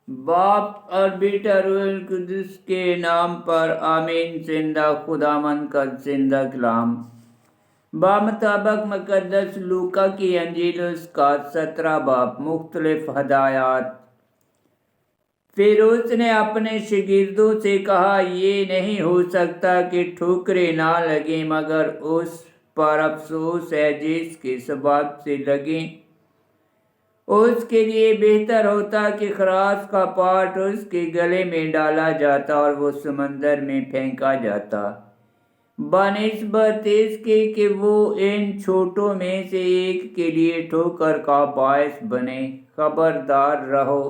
बाप और बेटा रूह कुदस के नाम पर आमीन। जिंदा खुदामंद का जिंदा कलाम बामताबक मुकद्दस लूका की अंजील उसका 17 बाब मुख्तलिफ हदायत। फिर उसने अपने शागिर्दों से कहा, ये नहीं हो सकता कि ठोकरें ना लगें, मगर उस पर अफसोस है जिसके सबब से लगें। उसके लिए बेहतर होता कि खरास का पाट उसके गले में डाला जाता और वो समंदर में फेंका जाता, बनिस्बत इसके कि वो इन छोटों में से एक के लिए ठोकर का बायस बने। खबरदार रहो,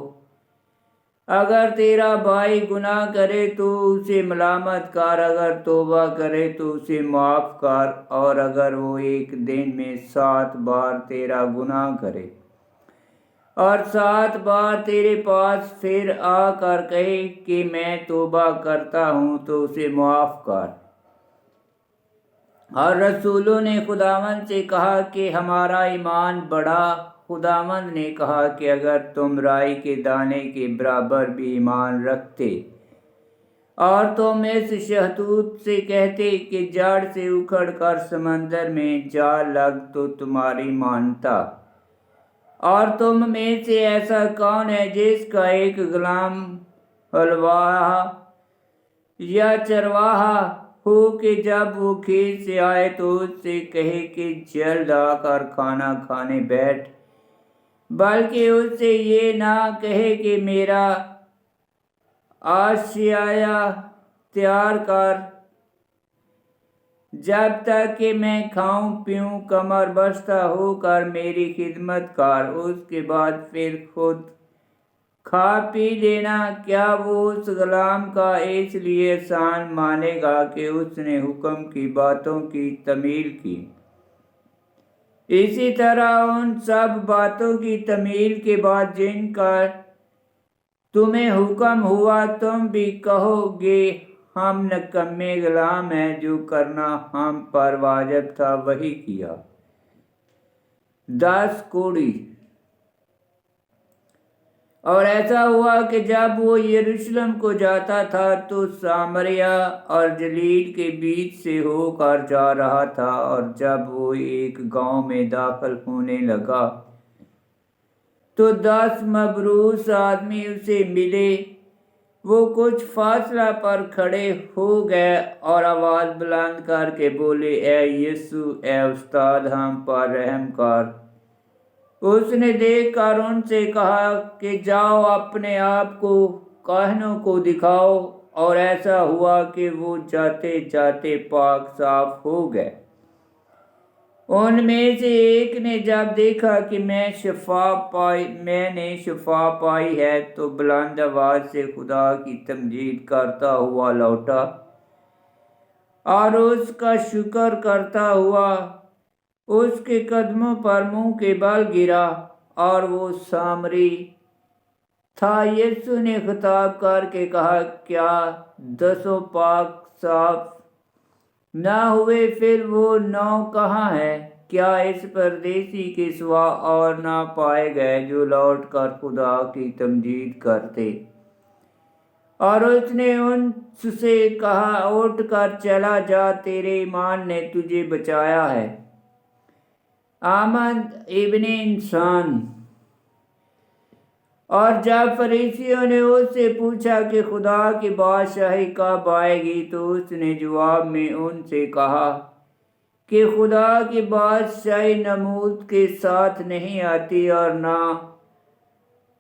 अगर तेरा भाई गुनाह करे तो उसे मलामत कर, अगर तौबा करे तो उसे माफ़ कर, और अगर वो एक दिन में 7 बार तेरा गुनाह करे और 7 बार तेरे पास फिर आकर कहे कि मैं तौबा करता हूँ, तो उसे माफ़ कर। और रसूलों ने खुदावंद से कहा कि हमारा ईमान बढ़ा। खुदावंद ने कहा कि अगर तुम राई के दाने के बराबर भी ईमान रखते और तुम इस शहतूत से कहते कि जड़ से उखड़ कर समंदर में जा लग, तो तुम्हारी मानता। और तुम में से ऐसा कौन है जिसका एक गुलाम हलवाहा या चरवाहा हो कि जब वो खेत से आए तो उससे कहे कि जल्द आकर खाना खाने बैठ, बल्कि उससे ये ना कहे कि मेरा आशिया तैयार कर, जब तक कि मैं खाऊं पीऊं, कमर बस्ता होकर मेरी खिदमत कर, उसके बाद फिर खुद खा पी लेना। क्या वो उस गुलाम का इसलिए एहसान मानेगा कि उसने हुक्म की बातों की तमील की? इसी तरह उन सब बातों की तमील के बाद जिनका तुम्हें हुक्म हुआ, तुम भी कहोगे हम नकम्मे गुलाम हैं, जो करना हम पर वाजिब था वही किया। 10 कोड़ी। और ऐसा हुआ कि जब वो यरूशलेम को जाता था तो सामरिया और जलील के बीच से होकर जा रहा था, और जब वो एक गांव में दाखिल होने लगा तो 10 मबरूस आदमी उसे मिले। वो कुछ फासला पर खड़े हो गए और आवाज़ बुलंद करके बोले, ए यीशु, ए उस्ताद, हम पर रहम कर। उसने देखकर उनसे कहा कि जाओ अपने आप को काहनों को दिखाओ। और ऐसा हुआ कि वो जाते जाते पाक साफ हो गए। उनमें से एक ने जब देखा कि मैंने शफा पाई है, तो बुलंद आवाज से खुदा की तमजीद करता हुआ लौटा और उसका शुक्र करता हुआ उसके कदमों पर मुंह के बल गिरा, और वो सामरी था। यीशु ने खिताब करके कहा, क्या 10 पाक साफ ना हुए? फिर वो 9 कहाँ है? क्या इस परदेसी के सिवा और ना पाए गए जो लौट कर खुदा की तमजीद करते? और उसने उनसे कहा, उठ कर चला जा, तेरे ईमान ने तुझे बचाया है। आमद इब्ने इंसान। और जब फरीसियों ने उससे पूछा कि खुदा की बादशाही कब आएगी, तो उसने जवाब में उनसे कहा कि खुदा की बादशाही नमूद के साथ नहीं आती, और ना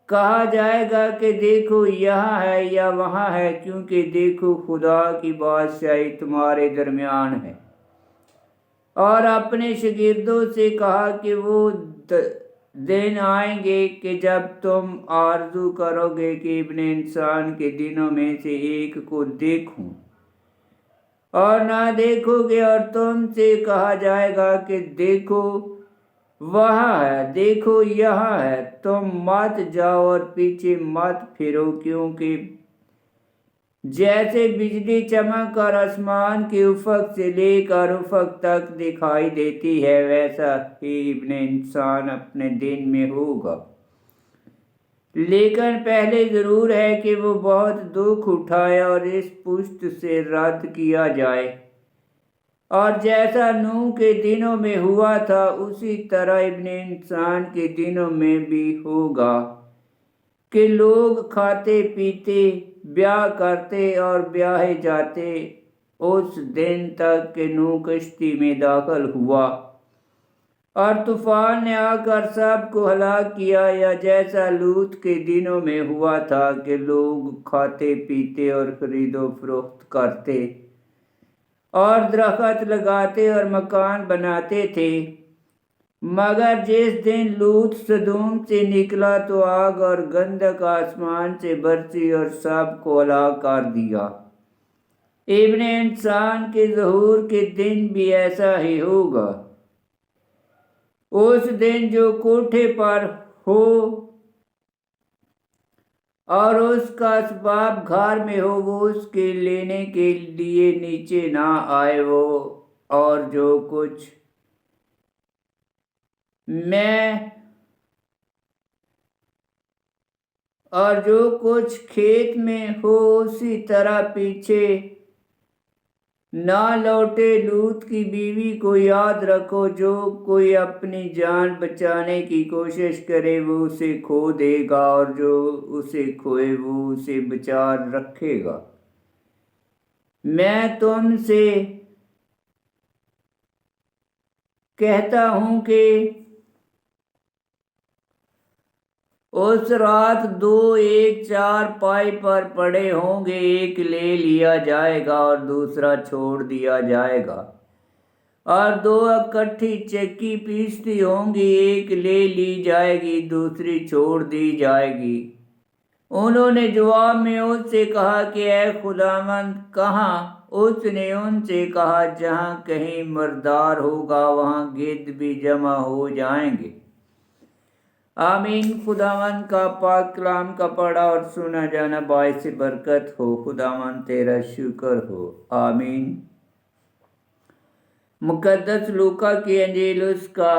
कहा जाएगा कि देखो यहाँ है या वहाँ है, क्योंकि देखो खुदा की बादशाही तुम्हारे दरमियान है। और अपने शागिर्दों से कहा कि वो दिन आएंगे कि जब तुम आरजू करोगे कि इब्ने इंसान के दिनों में से एक को देखूं, और ना देखोगे, और तुमसे कहा जाएगा कि देखो वहाँ है, देखो यहाँ है। तुम मत जाओ और पीछे मत फिरो, क्योंकि जैसे बिजली चमक कर आसमान के उफक से लेकर उफक तक दिखाई देती है, वैसा ही इब्ने इंसान अपने दिन में होगा। لیکن پہلے ضرور ہے کہ وہ بہت دکھ اٹھائے اور اس پشت سے رد کیا جائے، اور جیسا نوح کے دنوں میں ہوا تھا اسی طرح ابن انسان کے دنوں میں بھی ہوگا، کہ لوگ کھاتے پیتے، بیاہ کرتے اور بیاہے جاتے اس دن تک کہ نوح کشتی میں داخل ہوا اور طوفان نے آ کر سب کو ہلاک کیا، یا جیسا لوط کے دنوں میں ہوا تھا کہ لوگ کھاتے پیتے اور خرید و فروخت کرتے اور درخت لگاتے اور مکان بناتے تھے، مگر جس دن لوط سدوم سے نکلا تو آگ اور گندک آسمان سے برسی اور سب کو ہلاک کر دیا۔ ابن انسان کے ظہور کے دن بھی ایسا ہی ہوگا۔ اس دن جو کوٹھے پر ہو اور اس کا اسباب گھر میں ہو وہ اس کے لینے کے لیے نیچے نہ آئے، اور جو کچھ کھیت میں ہو اسی طرح پیچھے نہ لوٹے۔ لوط کی بیوی کو یاد رکھو، جو کوئی اپنی جان بچانے کی کوشش کرے وہ اسے کھو دے گا، اور جو اسے کھوئے وہ اسے بچا رکھے گا۔ میں تم سے کہتا ہوں کہ اس رات دو ایک چارپائی پر پڑے ہوں گے، ایک لے لیا جائے گا اور دوسرا چھوڑ دیا جائے گا، اور دو اکٹھی چکی پیستی ہوں گی، ایک لے لی جائے گی دوسری چھوڑ دی جائے گی۔ انہوں نے جواب میں اس سے کہا کہ اے خداوند کہاں؟ اس نے ان سے کہا جہاں کہیں مردار ہوگا وہاں گدھ بھی جمع ہو جائیں گے۔ آمین۔ خداوند کا پاک کلام کا پڑھا اور سنا جانا باعث برکت ہو۔ خداوند تیرا شکر ہو۔ آمین۔ مقدس لوکا کی انجیل اس کا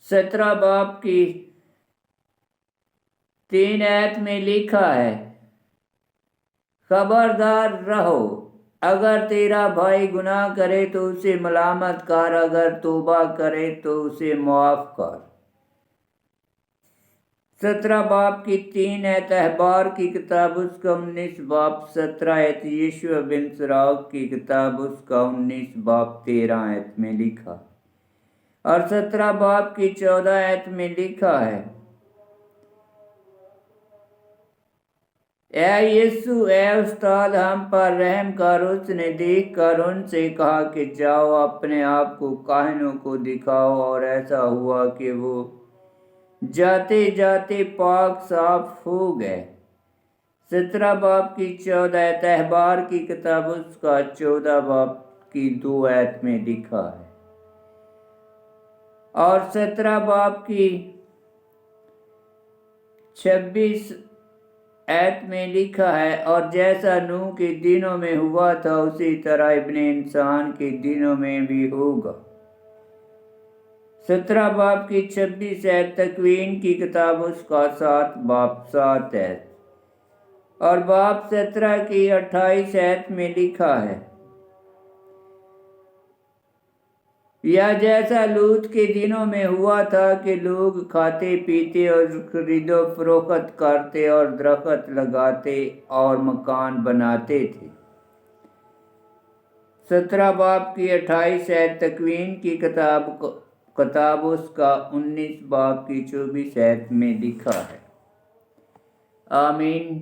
17 باب کی 3 آیت میں لکھا ہے، خبردار رہو، اگر تیرا بھائی گناہ کرے تو اسے ملامت کر، اگر توبہ کرے تو اسے معاف کر۔ 17 باب کی 3 آیت احبار کی کتاب اس کا 19 باب 17 آیت یشوع بن سراق کی کتاب اس کا 19 باب 13 آیت میں لکھا، اور 17 باب کی 14 آیت میں لکھا ہے، اے یسوع، اے استاد ہم پر رحم کر۔ اس نے دیکھ کر ان سے کہا کہ جاؤ اپنے آپ کو کاہنوں کو دکھاؤ، اور ایسا ہوا کہ وہ جاتے جاتے پاک صاف ہو گئے۔ 17 باب کی 14 آیت احبار کی کتاب اس کا 14 باب کی 2 آیت میں لکھا ہے، اور 17 باب کی 26 آیت میں لکھا ہے، اور جیسا نوح کے دنوں میں ہوا تھا اسی طرح ابن انسان کے دنوں میں بھی ہوگا۔ 17 باب کی 26 آیت تکوین کی کتاب اس کا 7 باب 7 آیت، اور باب 17 کی 28 آیت میں لکھا ہے، یا جیسا لوط کے دنوں میں ہوا تھا کہ لوگ کھاتے پیتے اور خرید و فروخت کرتے اور درخت لگاتے اور مکان بناتے تھے۔ 17 باب کی 28 آیت تکوین کی کتاب اس کا 19 باب کی 24 آیت میں لکھا ہے۔ آمین۔